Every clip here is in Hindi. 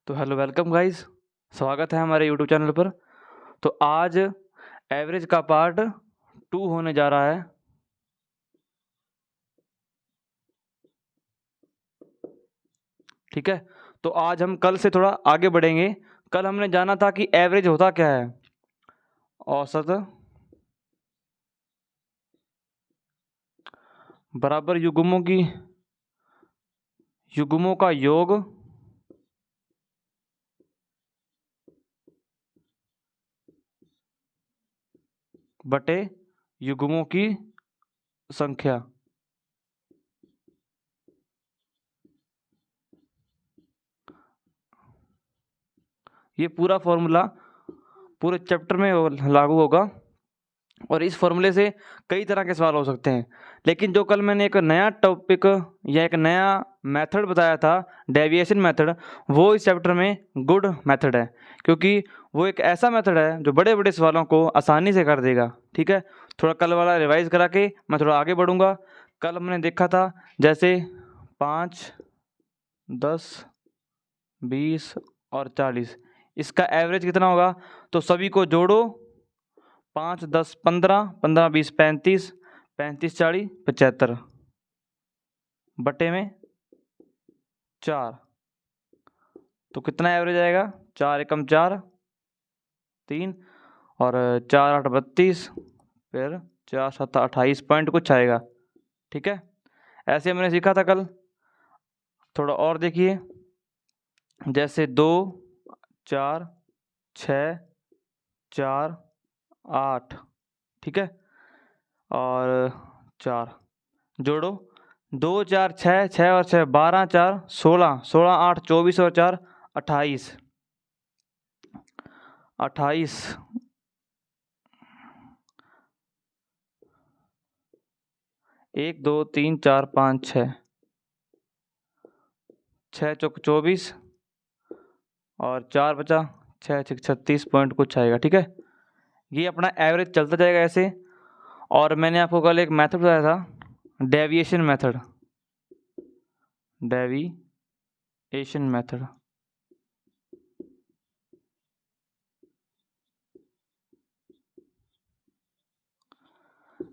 तो हेलो वेलकम गाइस, स्वागत है हमारे यूट्यूब चैनल पर। तो आज एवरेज का पार्ट 2 होने जा रहा है। ठीक है, तो आज हम कल से थोड़ा आगे बढ़ेंगे। कल हमने जाना था कि एवरेज होता क्या है। औसत बराबर युग्मों का योग बटे युग्मों की संख्या। ये पूरा फॉर्मूला पूरे चैप्टर में लागू होगा और इस फॉर्मूले से कई तरह के सवाल हो सकते हैं। लेकिन जो कल मैंने एक नया टॉपिक या एक नया मेथड बताया था, डेविएशन मेथड, वो इस चैप्टर में गुड मेथड है, क्योंकि वो एक ऐसा मेथड है जो बड़े बड़े सवालों को आसानी से कर देगा। ठीक है, थोड़ा कल वाला रिवाइज करा के मैं थोड़ा आगे बढ़ूंगा। कल हमने देखा था जैसे 5, 10, 20 और 40, इसका एवरेज कितना होगा। तो सभी को जोड़ो, 5, 10, 15, 15, 20, 35, 35, 40, 75 बटे में 4। तो कितना एवरेज आएगा, 4 एकम 4, 3 और 4 8 32, फिर 4 7 28 पॉइंट कुछ आएगा। ठीक है, ऐसे हमने सीखा था कल। थोड़ा और देखिए, जैसे 2, 4, 6, 4, 8, ठीक है, और 4 जोड़ो, 2 4 6, 6 और 6 12, 4 16, 16 8 24 और 4 28, 28 1 2 3 4 5 6, 6 चौक 24 और 4 बचा, 6 6 36 पॉइंट कुछ आएगा। ठीक है, ये अपना एवरेज चलता जाएगा ऐसे। और मैंने आपको कल एक मेथड बताया था, डेविएशन मेथड। डेविएशन मेथड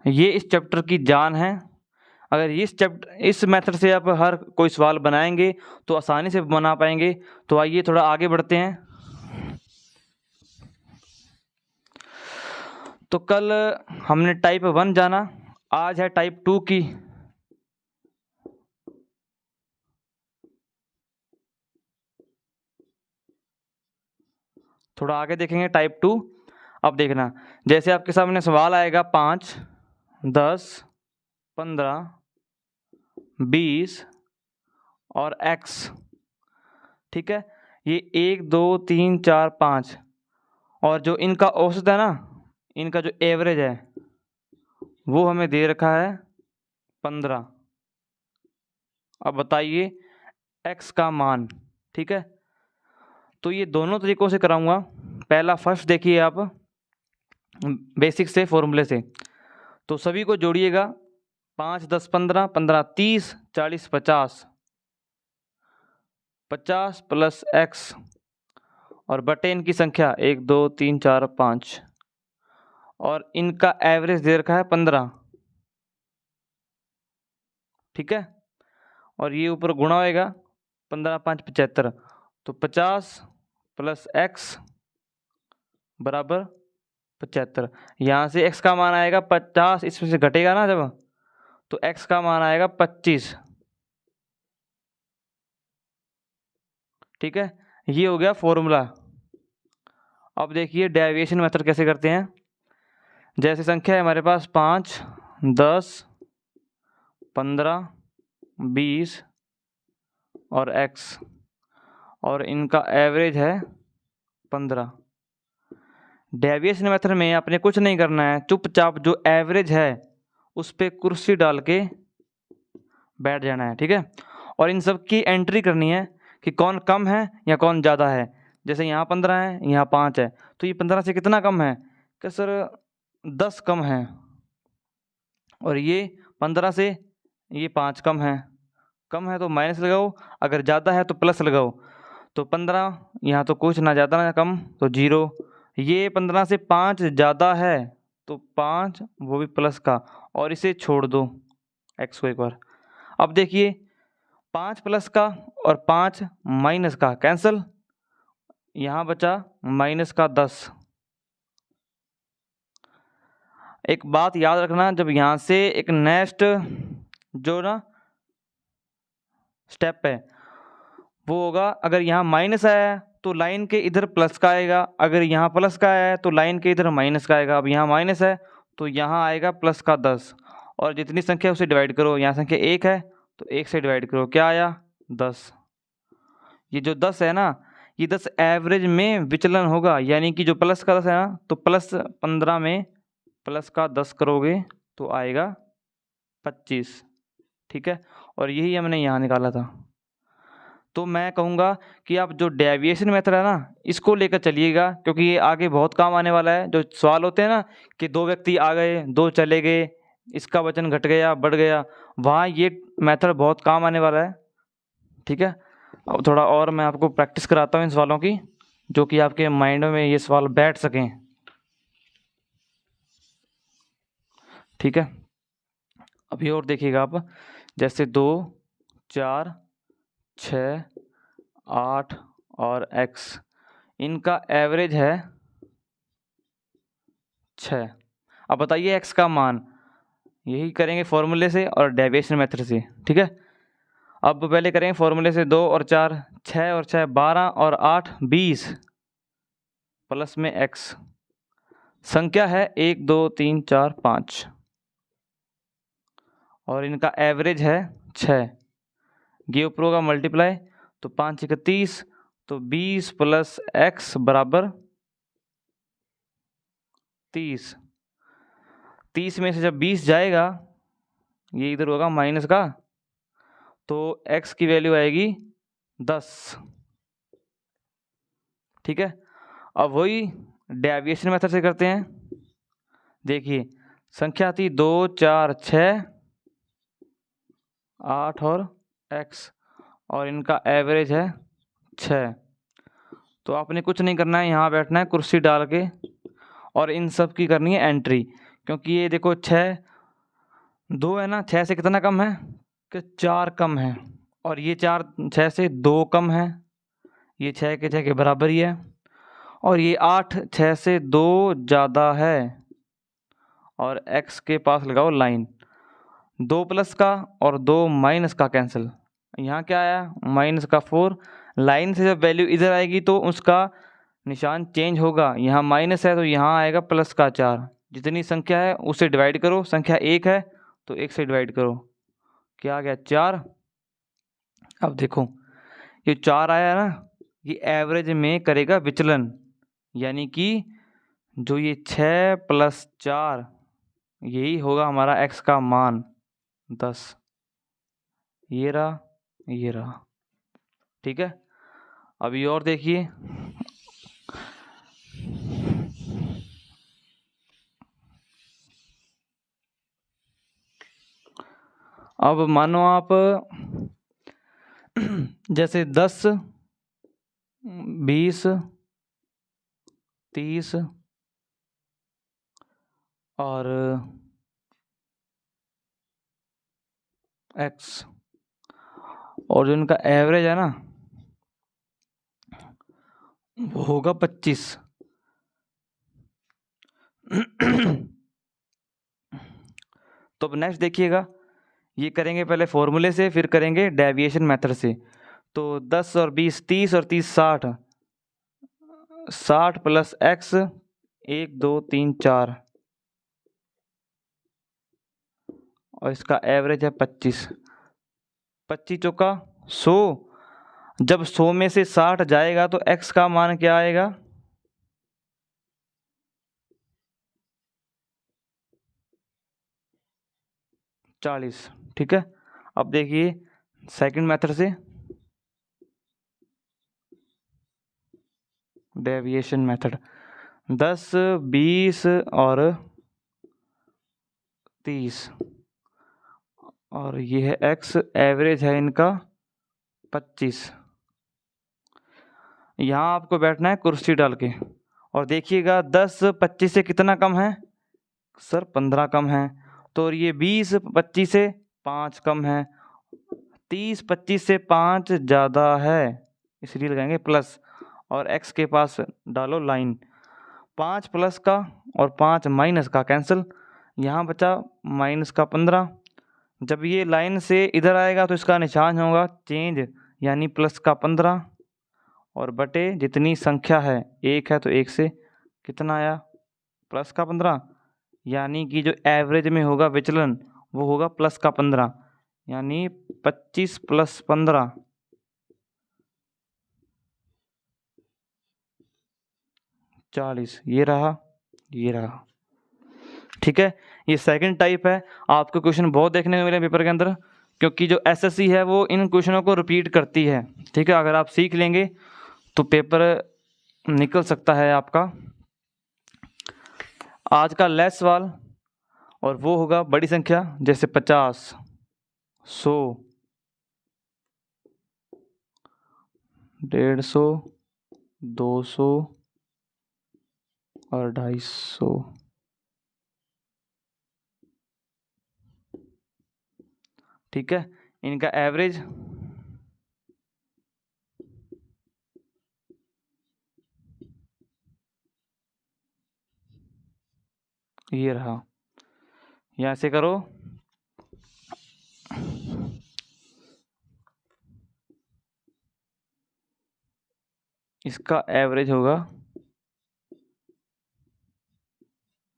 ये इस चैप्टर की जान है। अगर इस मेथड से आप हर कोई सवाल बनाएंगे तो आसानी से बना पाएंगे। तो आइए थोड़ा आगे बढ़ते हैं। तो कल हमने टाइप 1 जाना, आज है टाइप 2 की। थोड़ा आगे देखेंगे टाइप 2। अब देखना, जैसे आपके सामने सवाल आएगा 5, 10, 15, 20 और x। ठीक है, ये 1 2 3 4 5 और जो इनका औसत है ना, इनका जो एवरेज है वो हमें दे रखा है 15। अब बताइए x का मान। ठीक है, तो ये दोनों तरीकों से कराऊंगा। पहला फर्स्ट देखिए आप, बेसिक से फॉर्मूले से। तो सभी को जोड़िएगा, 5 10 15, 15 30, 40 50, 50 प्लस x और बटे इनकी संख्या 1 2 3 4 5 और इनका एवरेज दे रखा है 15। ठीक है, और ये ऊपर गुणा होएगा, 15 5 75। तो 50 प्लस x बराबर 75। यहाँ से x का मान आएगा 50, इसमें से घटेगा ना जब, तो x का मान आएगा 25। ठीक है, ये हो गया फॉर्मूला। अब देखिए डेविएशन मेथड कैसे करते हैं। जैसे संख्या है हमारे पास 5, 10, 15, 20 और x और इनका एवरेज है 15। डेविएशन मेथड में आपने कुछ नहीं करना है, चुपचाप जो एवरेज है उस पर कुर्सी डाल के बैठ जाना है। ठीक है, और इन सब की एंट्री करनी है कि कौन कम है या कौन ज़्यादा है। जैसे यहाँ 15 है, यहाँ 5 है, तो ये 15 से कितना कम है, कि सर 10 कम है। और ये 15 से ये 5 कम है तो माइनस लगाओ, अगर ज़्यादा है तो प्लस लगाओ। तो 15, यहाँ तो कुछ ना ज़्यादा ना कम, तो 0। ये 15 से 5 ज़्यादा है तो 5 वो भी प्लस का, और इसे छोड़ दो x को एक बार। अब देखिए 5 प्लस का और 5 माइनस का कैंसल, यहाँ बचा माइनस का 10। एक बात याद रखना, जब यहाँ से एक नेक्स्ट जो ना स्टेप है वो होगा, अगर यहाँ माइनस आया है तो लाइन के इधर प्लस का आएगा, अगर यहाँ प्लस का आया है तो लाइन के इधर माइनस का आएगा। अब यहाँ माइनस है तो यहाँ आएगा प्लस का 10, और जितनी संख्या उसे डिवाइड करो। यहाँ संख्या 1 है तो 1 से डिवाइड करो, क्या आया 10। ये जो 10 है ना, ये 10 एवरेज में विचलन होगा, यानी कि जो प्लस का 10 है ना, तो प्लस 15 में प्लस का 10 करोगे तो आएगा 25। ठीक है, और यही हमने यहाँ निकाला था। तो मैं कहूँगा कि आप जो डेविएशन मेथड है ना, इसको लेकर चलिएगा, क्योंकि ये आगे बहुत काम आने वाला है। जो सवाल होते हैं ना कि 2 व्यक्ति आ गए, 2 चले गए, इसका वजन घट गया बढ़ गया, वहाँ ये मेथड बहुत काम आने वाला है। ठीक है, अब थोड़ा और मैं आपको प्रैक्टिस कराता हूँ इन सवालों की, जो कि आपके माइंड में ये सवाल बैठ सकें। ठीक है, अभी और देखिएगा आप, जैसे 2, 4, 6, 8 और x, इनका एवरेज है 6। अब बताइए x का मान, यही करेंगे फॉर्मूले से और डेविएशन मेथड से। ठीक है, अब पहले करेंगे फॉर्मूले से। 2 और 4 6 और 6 12 और 8 20 प्लस में x, संख्या है 1 2 3 4 5, और इनका एवरेज है 6। ये ऊपर होगा मल्टीप्लाई, तो 5 31, तो 20 प्लस x बराबर 30। 30 में से जब 20 जाएगा, ये इधर होगा माइनस का, तो x की वैल्यू आएगी 10। ठीक है, अब वही डेविएशन मेथड से करते हैं। देखिए संख्या थी 2 4 6 8 और x, और इनका एवरेज है 6। तो आपने कुछ नहीं करना है, यहाँ बैठना है कुर्सी डाल के, और इन सब की करनी है एंट्री। क्योंकि ये देखो 6 2 है ना, 6 से कितना कम है कि 4 कम है, और ये 4 6 से 2 कम है, ये 6 के 6 के बराबर ही है, और ये 8 6 से 2 ज़्यादा है, और x के पास लगाओ लाइन। 2 प्लस का और 2 माइनस का कैंसिल, यहाँ क्या आया माइनस का 4। लाइन से जब वैल्यू इधर आएगी तो उसका निशान चेंज होगा, यहाँ माइनस है तो यहाँ आएगा प्लस का 4। जितनी संख्या है उसे डिवाइड करो, संख्या 1 है तो 1 से डिवाइड करो, क्या आ गया 4। अब देखो ये 4 आया ना, ये एवरेज में करेगा विचलन, यानी कि जो ये 6 प्लस 4 यही होगा हमारा x का मान 10। ये रहा ये रहा। ठीक है, अभी और देखिए, अब मानो आप जैसे 10 20 30 और x, और जो इनका एवरेज है ना वो होगा 25। तो अब नेक्स्ट देखिएगा, ये करेंगे पहले फॉर्मूले से, फिर करेंगे डेविएशन मेथड से। तो 10 और 20 30 और 30 60, 60 प्लस x 1 2 3 4, और इसका एवरेज है 25। 25 चौका 100, जब 100 में से 60 जाएगा तो x का मान क्या आएगा 40। ठीक है, अब देखिए सेकंड मेथड से, डेविएशन मेथड। 10 20 और 30, और ये है x, एवरेज है इनका 25। यहाँ आपको बैठना है कुर्सी डाल के, और देखिएगा 10 25 से कितना कम है सर, 15 कम है। तो और ये 20 25 से 5 कम है, 30 25 से 5 ज़्यादा है, इसलिए लगाएंगे प्लस, और x के पास डालो लाइन। 5 प्लस का और 5 माइनस का कैंसिल, यहाँ बचा माइनस का 15। जब ये लाइन से इधर आएगा तो इसका निशान होगा चेंज, यानी प्लस का 15, और बटे जितनी संख्या है, 1 है तो 1 से कितना आया प्लस का 15, यानी कि जो एवरेज में होगा विचलन वो होगा प्लस का 15, यानी 25 प्लस 15 40, ये रहा ये रहा। ठीक है, ये सेकंड टाइप है। आपको क्वेश्चन बहुत देखने को मिले पेपर के अंदर, क्योंकि जो एसएससी है वो इन क्वेश्चनों को रिपीट करती है। ठीक है, अगर आप सीख लेंगे तो पेपर निकल सकता है आपका। आज का लास्ट सवाल, और वो होगा बड़ी संख्या, जैसे 50 100 150 200 और 250। ठीक है, इनका एवरेज ये रहा, यहाँ से करो, इसका एवरेज होगा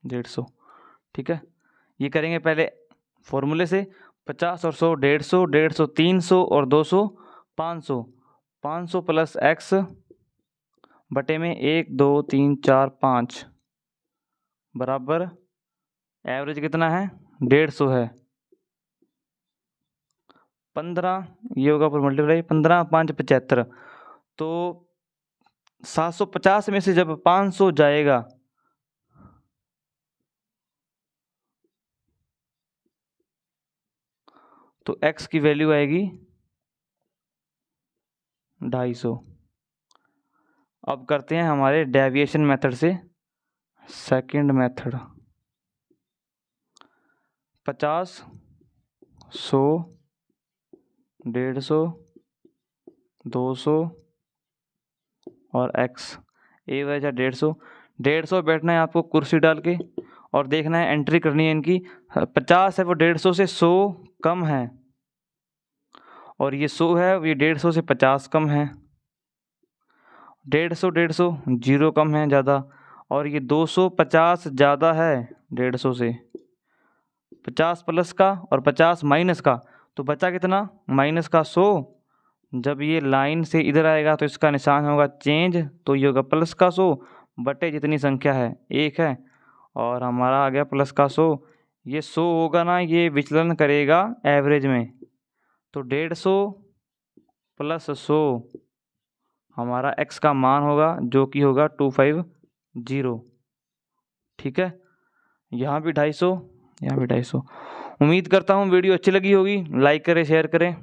150। ठीक है, ये करेंगे पहले फॉर्मूले से, 50 और 100 150 150 300 और 200 500, 500 प्लस x बटे में 1 2 3 4 5 बराबर एवरेज कितना है 150 है, 15, ये होगा पर मल्टीप्लाई 15 5 75। तो 750 में से जब 500 जाएगा तो x की वैल्यू आएगी 250। अब करते हैं हमारे डेविएशन मेथड से सेकंड मेथड। 50 100 150 200 और x, ए वजह 150 बैठना है आपको कुर्सी डाल के, और देखना है एंट्री करनी है इनकी। 50 है वो 150 से 100 कम है, और ये 100 है ये 150 से 50 कम है, 150 जीरो कम है ज़्यादा, और ये 250 ज़्यादा है 150 से, 50 प्लस का और 50 माइनस का, तो बचा कितना माइनस का 100। जब ये लाइन से इधर आएगा तो इसका निशान होगा चेंज, तो ये होगा प्लस का 100 बटे जितनी संख्या है 1 है, और हमारा आ गया प्लस का 100। ये 100 होगा ना, ये विचलन करेगा एवरेज में, तो 150 प्लस 100 हमारा x का मान होगा, जो कि होगा 250। ठीक है, यहाँ भी 250 यहाँ भी 250। उम्मीद करता हूँ वीडियो अच्छी लगी होगी, लाइक करें शेयर करें।